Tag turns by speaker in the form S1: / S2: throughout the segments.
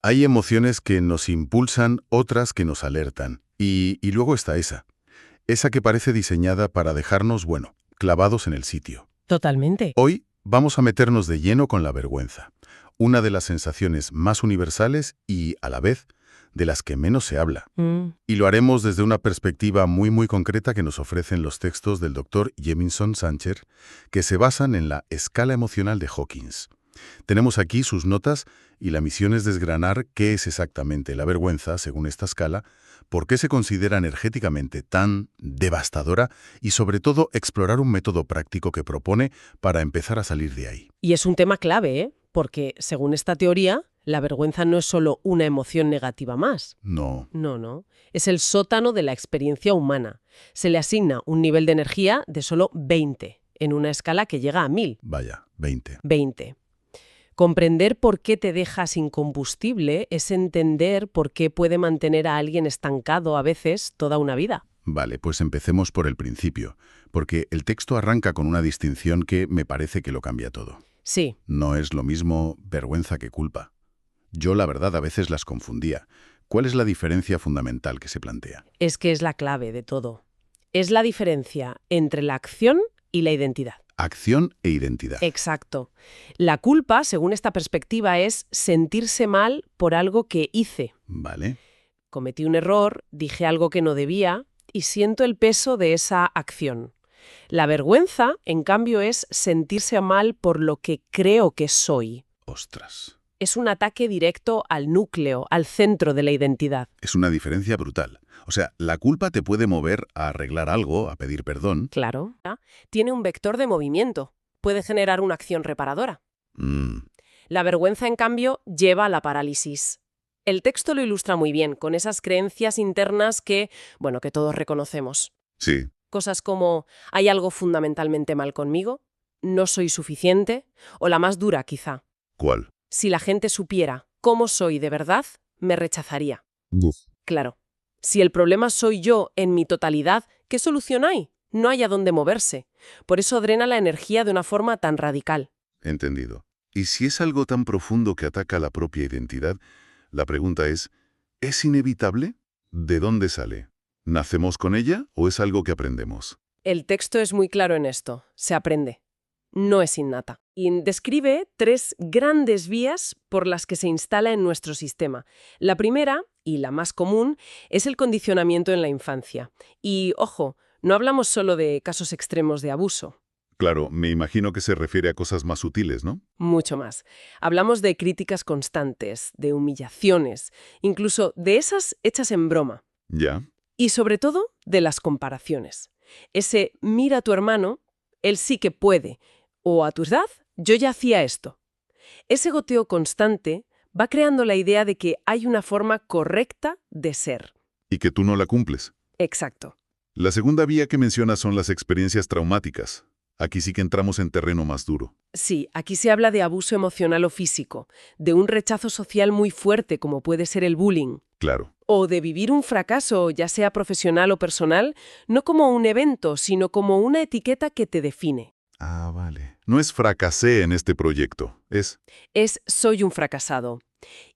S1: Hay emociones que nos impulsan, otras que nos alertan. Y luego está esa que parece diseñada para dejarnos, bueno, clavados en el sitio.
S2: Totalmente.
S1: Hoy vamos a meternos de lleno con la vergüenza, una de las sensaciones más universales y, a la vez, de las que menos se habla. Y lo haremos desde una perspectiva muy concreta que nos ofrecen los textos del Dr. Jemisin Sancher, que se basan en la escala emocional de Hawkins. Tenemos aquí sus notas y la misión es desgranar qué es exactamente la vergüenza según esta escala, por qué se considera energéticamente tan devastadora y sobre todo explorar un método práctico que propone para empezar a salir de ahí.
S2: Y es un tema clave, ¿eh? Porque, según esta teoría, la vergüenza no es solo una emoción negativa más.
S1: No,
S2: No. Es el sótano de la experiencia humana. Se le asigna un nivel de energía de solo 20, en una escala que llega a 1000.
S1: vaya, 20.
S2: 20. Comprender por qué te deja sin combustible es entender por qué puede mantener a alguien estancado a veces toda una vida.
S1: Vale, pues empecemos por el principio, porque el texto arranca con una distinción que me parece que lo cambia todo.
S2: Sí,
S1: No es lo mismo vergüenza que culpa. Yo, la verdad, a veces las confundía. ¿Cuál es la diferencia fundamental que se plantea?
S2: es que es la clave de todo. Es la diferencia entre la acción y la identidad.
S1: Acción e identidad.
S2: Exacto. La culpa, según esta perspectiva, es sentirse mal por algo que hice.
S1: Vale.
S2: Cometí un error, dije algo que no debía y siento el peso de esa acción. La vergüenza, en cambio, es sentirse mal por lo que creo que soy.
S1: Ostras.
S2: Es un ataque directo al núcleo, al centro de la identidad.
S1: Es una diferencia brutal. O sea, la culpa te puede mover a arreglar algo, a pedir perdón.
S2: Claro. Tiene un vector de movimiento. Puede generar una acción reparadora.
S1: Mm,
S2: La vergüenza, en cambio, lleva a la parálisis. El texto lo ilustra muy bien, con esas creencias internas que todos reconocemos.
S1: sí.
S2: Cosas como, ¿hay algo fundamentalmente mal conmigo? ¿No soy suficiente? O la más dura, quizá.
S1: ¿Cuál?
S2: Si la gente supiera cómo soy de verdad, me rechazaría.
S1: Uf.
S2: Claro. Si el problema soy yo en mi totalidad, ¿qué solución hay? No hay a dónde moverse. Por eso drena la energía de una forma tan radical.
S1: Entendido. Y si es algo tan profundo que ataca la propia identidad, la pregunta ¿es inevitable? ¿De dónde sale? ¿Nacemos con ella o es algo que aprendemos?
S2: El texto es muy claro en esto. Se aprende. No es innata. Y describe 3 grandes vías por las que se instala en nuestro sistema. La primera, y la más común, es el condicionamiento en la infancia. Y, ojo, no hablamos solo de casos extremos de abuso.
S1: Claro, me imagino que se refiere a cosas más sutiles, ¿no?
S2: Mucho más. Hablamos de críticas constantes, de humillaciones, incluso de esas hechas en broma.
S1: Ya.
S2: Y sobre todo, de las comparaciones. Ese mira a tu hermano, él sí que puede, o a tu edad, yo ya hacía esto. Ese goteo constante va creando la idea de que hay una forma correcta de ser.
S1: Y que tú no la cumples.
S2: Exacto.
S1: La segunda vía que mencionas son las experiencias traumáticas. Aquí sí que entramos en terreno más duro.
S2: Sí, aquí se habla de abuso emocional o físico, de un rechazo social muy fuerte como puede ser el bullying,
S1: Claro.
S2: o de vivir un fracaso, ya sea profesional o personal, no como un evento, sino como una etiqueta que te define.
S1: Ah, vale. No es fracasé en este proyecto, es...
S2: Es soy un fracasado.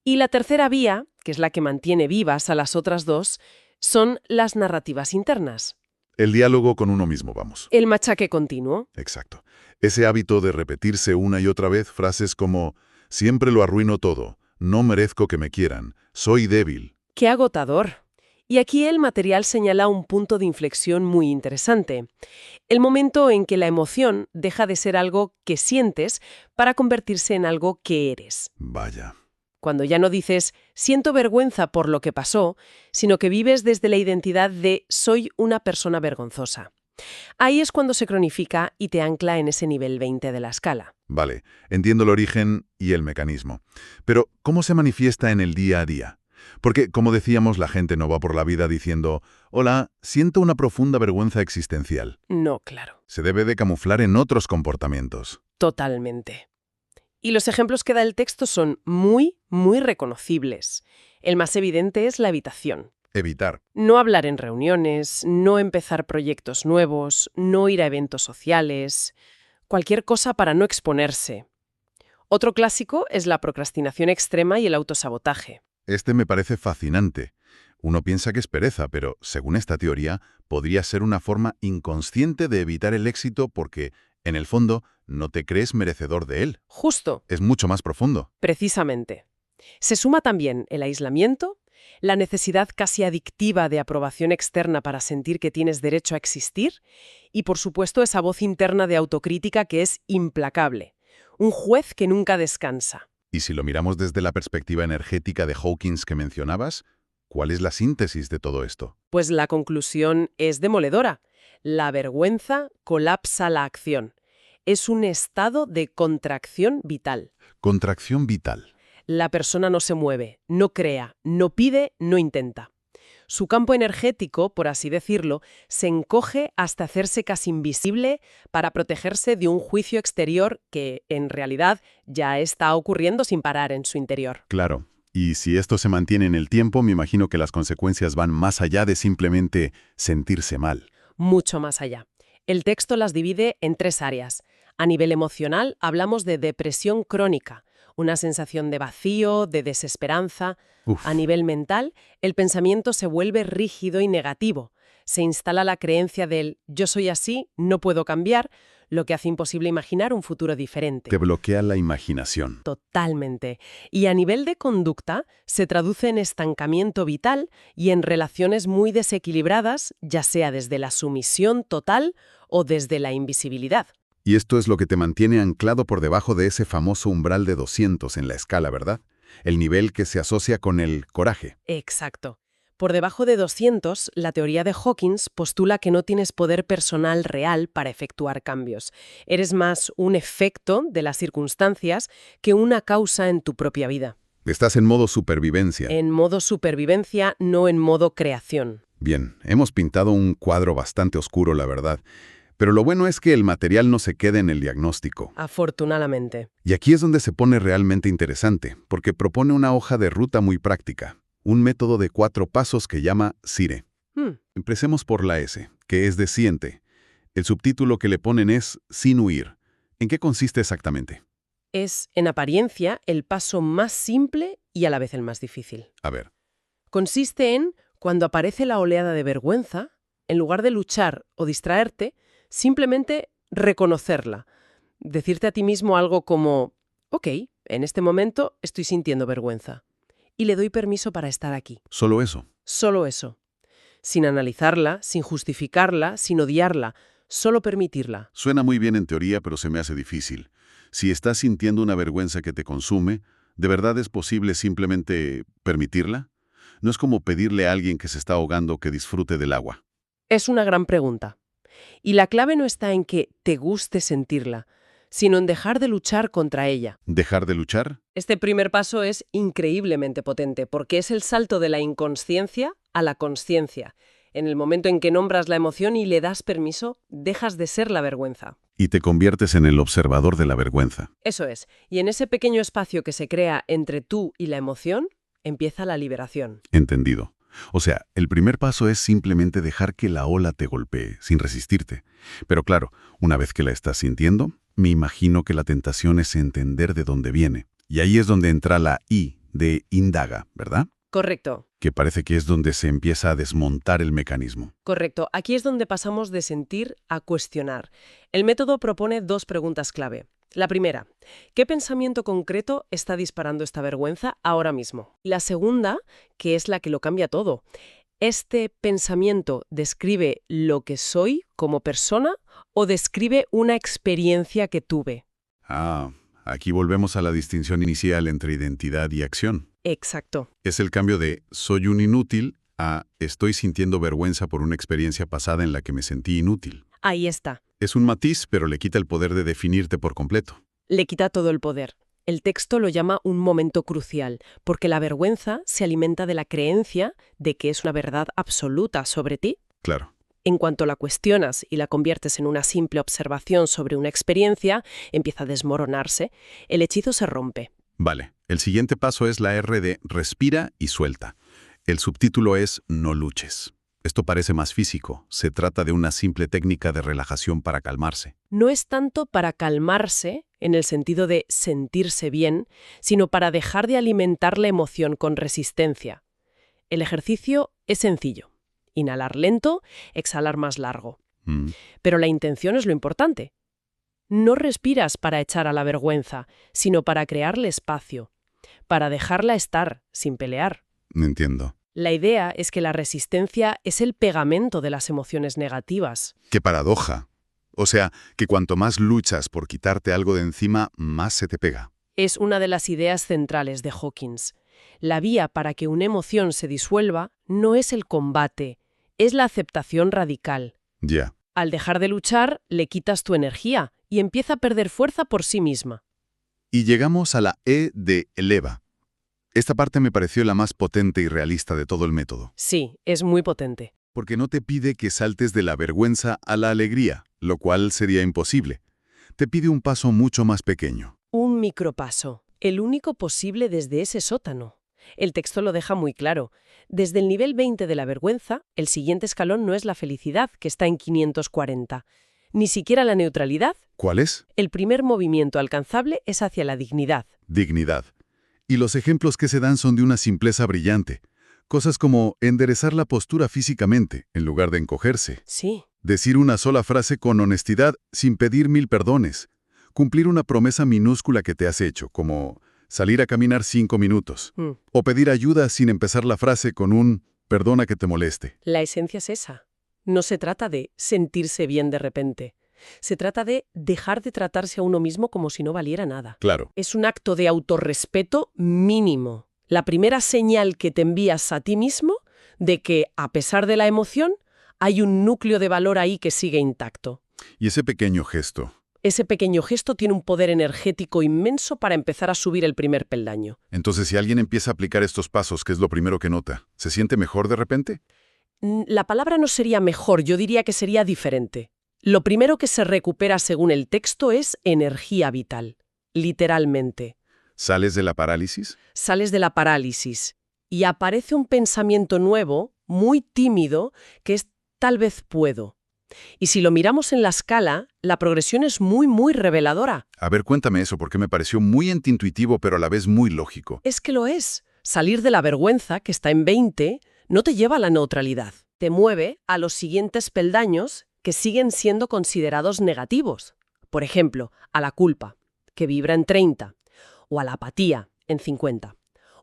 S2: Y la tercera vía, que es la que mantiene vivas a las otras dos, son las narrativas internas.
S1: El diálogo con uno mismo, vamos.
S2: El machaque continuo.
S1: Exacto. Ese hábito de repetirse una y otra vez frases como siempre lo arruino todo, no merezco que me quieran, soy débil.
S2: ¡Qué agotador! Y aquí el material señala un punto de inflexión muy interesante. El momento en que la emoción deja de ser algo que sientes para convertirse en algo que eres.
S1: Vaya.
S2: Cuando ya no dices, siento vergüenza por lo que pasó, sino que vives desde la identidad de soy una persona vergonzosa. Ahí es cuando se cronifica y te ancla en ese nivel 20 de la escala.
S1: Vale, entiendo el origen y el mecanismo. Pero, ¿cómo se manifiesta en el día a día? Porque, como decíamos, la gente no va por la vida diciendo, hola, siento una profunda vergüenza existencial.
S2: No, claro.
S1: Se debe de camuflar en otros comportamientos.
S2: Totalmente. Y los ejemplos que da el texto son muy reconocibles. El más evidente es la evitación.
S1: Evitar.
S2: No hablar en reuniones, no empezar proyectos nuevos, no ir a eventos sociales, cualquier cosa para no exponerse. Otro clásico es la procrastinación extrema y el autosabotaje.
S1: Este me parece fascinante. Uno piensa que es pereza, pero según esta teoría, podría ser una forma inconsciente de evitar el éxito porque, en el fondo, no te crees merecedor de él.
S2: Justo,
S1: Es mucho más profundo.
S2: precisamente. Se suma también el aislamiento, la necesidad casi adictiva de aprobación externa para sentir que tienes derecho a existir y, por supuesto, esa voz interna de autocrítica que es implacable. Un juez que nunca descansa.
S1: Y si lo miramos desde la perspectiva energética de Hawkins que mencionabas, ¿cuál es la síntesis de todo esto?
S2: Pues la conclusión es demoledora. La vergüenza colapsa la acción. Es un estado de contracción vital.
S1: Contracción vital.
S2: La persona no se mueve, no crea, no pide, no intenta. Su campo energético, por así decirlo, se encoge hasta hacerse casi invisible para protegerse de un juicio exterior que, en realidad, ya está ocurriendo sin parar en su interior.
S1: Claro. Y si esto se mantiene en el tiempo, me imagino que las consecuencias van más allá de simplemente sentirse mal.
S2: Mucho más allá. El texto las divide en 3 áreas. A nivel emocional, hablamos de depresión crónica, una sensación de vacío, de desesperanza.
S1: Uf.
S2: A nivel mental, el pensamiento se vuelve rígido y negativo. Se instala la creencia del yo soy así, no puedo cambiar, lo que hace imposible imaginar un futuro diferente.
S1: Te bloquea la imaginación.
S2: Totalmente. Y a nivel de conducta, se traduce en estancamiento vital y en relaciones muy desequilibradas, ya sea desde la sumisión total o desde la invisibilidad.
S1: Y esto es lo que te mantiene anclado por debajo de ese famoso umbral de 200 en la escala, ¿verdad? El nivel que se asocia con el coraje.
S2: Exacto. Por debajo de 200, la teoría de Hawkins postula que no tienes poder personal real para efectuar cambios. Eres más un efecto de las circunstancias que una causa en tu propia vida.
S1: Estás en modo supervivencia.
S2: En modo supervivencia, no en modo creación.
S1: Bien, hemos pintado un cuadro bastante oscuro, la verdad. Pero lo bueno es que el material no se queda en el diagnóstico.
S2: Afortunadamente.
S1: Y aquí es donde se pone realmente interesante, porque propone una hoja de ruta muy práctica, un método de 4 pasos que llama SIRE. Empecemos por la S, que es de siente. El subtítulo que le ponen es Sin huir. ¿En qué consiste exactamente?
S2: Es, en apariencia, el paso más simple y a la vez el más difícil.
S1: A ver.
S2: Consiste en, cuando aparece la oleada de vergüenza, en lugar de luchar o distraerte, simplemente reconocerla. Decirte a ti mismo algo como, ok, en este momento estoy sintiendo vergüenza. Y le doy permiso para estar aquí.
S1: Solo eso.
S2: Solo eso. Sin analizarla, sin justificarla, sin odiarla. Solo permitirla.
S1: Suena muy bien en teoría, pero se me hace difícil. Si estás sintiendo una vergüenza que te consume, ¿de verdad es posible simplemente permitirla? No es como pedirle a alguien que se está ahogando que disfrute del agua.
S2: Es una gran pregunta. Y la clave no está en que te guste sentirla, sino en dejar de luchar contra ella.
S1: ¿Dejar de luchar?
S2: Este primer paso es increíblemente potente porque es el salto de la inconsciencia a la consciencia. En el momento en que nombras la emoción y le das permiso, dejas de ser la vergüenza.
S1: Y te conviertes en el observador de la vergüenza.
S2: Eso es. Y en ese pequeño espacio que se crea entre tú y la emoción, empieza la liberación.
S1: Entendido. O sea, el primer paso es simplemente dejar que la ola te golpee, sin resistirte. Pero claro, una vez que la estás sintiendo, me imagino que la tentación es entender de dónde viene. Y ahí es donde entra la I de indaga, ¿verdad?
S2: Correcto.
S1: Que parece que es donde se empieza a desmontar el mecanismo.
S2: Correcto. Aquí es donde pasamos de sentir a cuestionar. El método propone 2 preguntas clave. La primera, ¿qué pensamiento concreto está disparando esta vergüenza ahora mismo? La segunda, que es la que lo cambia todo. ¿Este pensamiento describe lo que soy como persona o describe una experiencia que tuve?
S1: Aquí volvemos a la distinción inicial entre identidad y acción.
S2: Exacto.
S1: Es el cambio de soy un inútil a estoy sintiendo vergüenza por una experiencia pasada en la que me sentí inútil.
S2: Ahí está.
S1: Es un matiz, pero le quita el poder de definirte por completo.
S2: Le quita todo el poder. El texto lo llama un momento crucial, porque la vergüenza se alimenta de la creencia de que es una verdad absoluta sobre ti.
S1: Claro.
S2: En cuanto la cuestionas y la conviertes en una simple observación sobre una experiencia, empieza a desmoronarse, el hechizo se rompe.
S1: Vale. El siguiente paso es la R de respira y suelta. El subtítulo es no luches.
S3: Esto parece más físico. Se trata de una simple técnica de relajación para calmarse.
S2: No es tanto para calmarse, en el sentido de sentirse bien, sino para dejar de alimentar la emoción con resistencia. El ejercicio es sencillo. Inhalar lento, exhalar más largo. Pero la intención es lo importante. No respiras para echar a la vergüenza, sino para crearle espacio, para dejarla estar, sin pelear.
S3: Entiendo.
S2: La idea es que la resistencia es el pegamento de las emociones negativas.
S3: ¡Qué paradoja! O sea, que cuanto más luchas por quitarte algo de encima, más se te pega.
S2: Es una de las ideas centrales de Hawkins. La vía para que una emoción se disuelva no es el combate, es la aceptación radical.
S3: Ya.
S2: Al dejar de luchar, le quitas tu energía y empieza a perder fuerza por sí misma.
S3: Y llegamos a la E de eleva. Esta parte me pareció la más potente y realista de todo el método.
S2: Sí, es muy potente.
S3: Porque no te pide que saltes de la vergüenza a la alegría, lo cual sería imposible. Te pide un paso mucho más pequeño.
S2: Un micropaso, el único posible desde ese sótano. El texto lo deja muy claro. Desde el nivel 20 de la vergüenza, el siguiente escalón no es la felicidad, que está en 540. Ni siquiera la neutralidad.
S3: ¿Cuál es?
S2: El primer movimiento alcanzable es hacia la dignidad.
S3: Dignidad. Y los ejemplos que se dan son de una simpleza brillante. Cosas como enderezar la postura físicamente, en lugar de encogerse.
S2: Sí.
S3: Decir una sola frase con honestidad, sin pedir 1000 perdones. Cumplir una promesa minúscula que te has hecho, como salir a caminar 5 minutos. O pedir ayuda sin empezar la frase con un perdona que te moleste.
S2: La esencia es esa. No se trata de sentirse bien de repente. Se trata de dejar de tratarse a uno mismo como si no valiera nada.
S3: Claro.
S2: Es un acto de autorrespeto mínimo. La primera señal que te envías a ti mismo de que, a pesar de la emoción, hay un núcleo de valor ahí que sigue intacto.
S3: Y ese pequeño gesto.
S2: Ese pequeño gesto tiene un poder energético inmenso para empezar a subir el primer peldaño.
S3: Entonces, si alguien empieza a aplicar estos pasos, ¿qué es lo primero que nota? ¿Se siente mejor de repente?
S2: La palabra no sería mejor, yo diría que sería diferente. Lo primero que se recupera según el texto es energía vital, literalmente.
S3: ¿Sales de la parálisis?
S2: Sales de la parálisis y aparece un pensamiento nuevo, muy tímido, que es tal vez puedo. Y si lo miramos en la escala, la progresión es muy, muy reveladora.
S3: A ver, cuéntame eso, porque me pareció muy antiintuitivo, pero a la vez muy lógico.
S2: Es que lo es. Salir de la vergüenza, que está en 20, no te lleva a la neutralidad. Te mueve a los siguientes peldaños que siguen siendo considerados negativos. Por ejemplo, a la culpa, que vibra en 30, o a la apatía, en 50,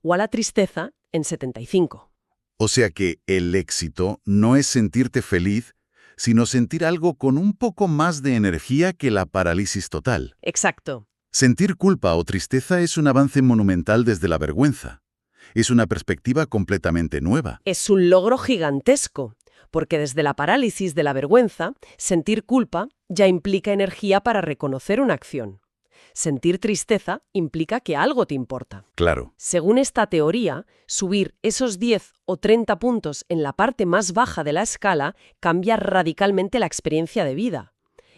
S2: o a la tristeza, en 75.
S3: O sea que el éxito no es sentirte feliz, sino sentir algo con un poco más de energía que la parálisis total.
S2: Exacto.
S3: Sentir culpa o tristeza es un avance monumental desde la vergüenza. Es una perspectiva completamente nueva.
S2: Es un logro gigantesco, porque desde la parálisis de la vergüenza, sentir culpa ya implica energía para reconocer una acción. Sentir tristeza implica que algo te importa.
S3: Claro.
S2: Según esta teoría, subir esos 10 o 30 puntos en la parte más baja de la escala cambia radicalmente la experiencia de vida.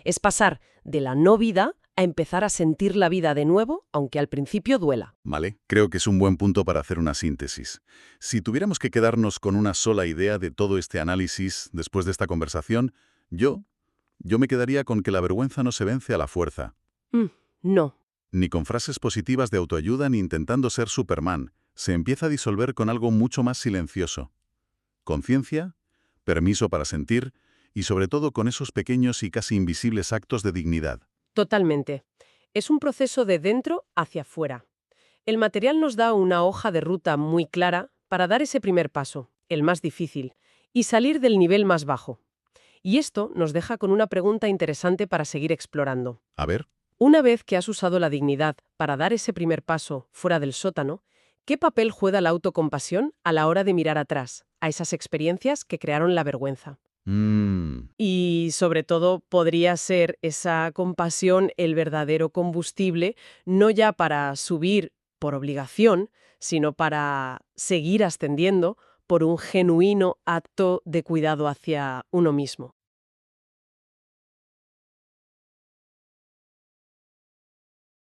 S2: Es pasar de la no vida a empezar a sentir la vida de nuevo, aunque al principio duela.
S3: Vale, creo que es un buen punto para hacer una síntesis. Si tuviéramos que quedarnos con una sola idea de todo este análisis después de esta conversación, yo me quedaría con que la vergüenza no se vence a la fuerza.
S2: No.
S3: Ni con frases positivas de autoayuda ni intentando ser Superman. Se empieza a disolver con algo mucho más silencioso. Conciencia, permiso para sentir y sobre todo con esos pequeños y casi invisibles actos de dignidad.
S2: Totalmente. Es un proceso de dentro hacia afuera. El material nos da una hoja de ruta muy clara para dar ese primer paso, el más difícil, y salir del nivel más bajo. Y esto nos deja con una pregunta interesante para seguir explorando.
S3: A ver.
S2: Una vez que has usado la dignidad para dar ese primer paso fuera del sótano, ¿qué papel juega la autocompasión a la hora de mirar atrás, a esas experiencias que crearon la vergüenza? Y, sobre todo, podría ser esa compasión el verdadero combustible, no ya para subir por obligación, sino para seguir ascendiendo por un genuino acto de cuidado hacia uno mismo.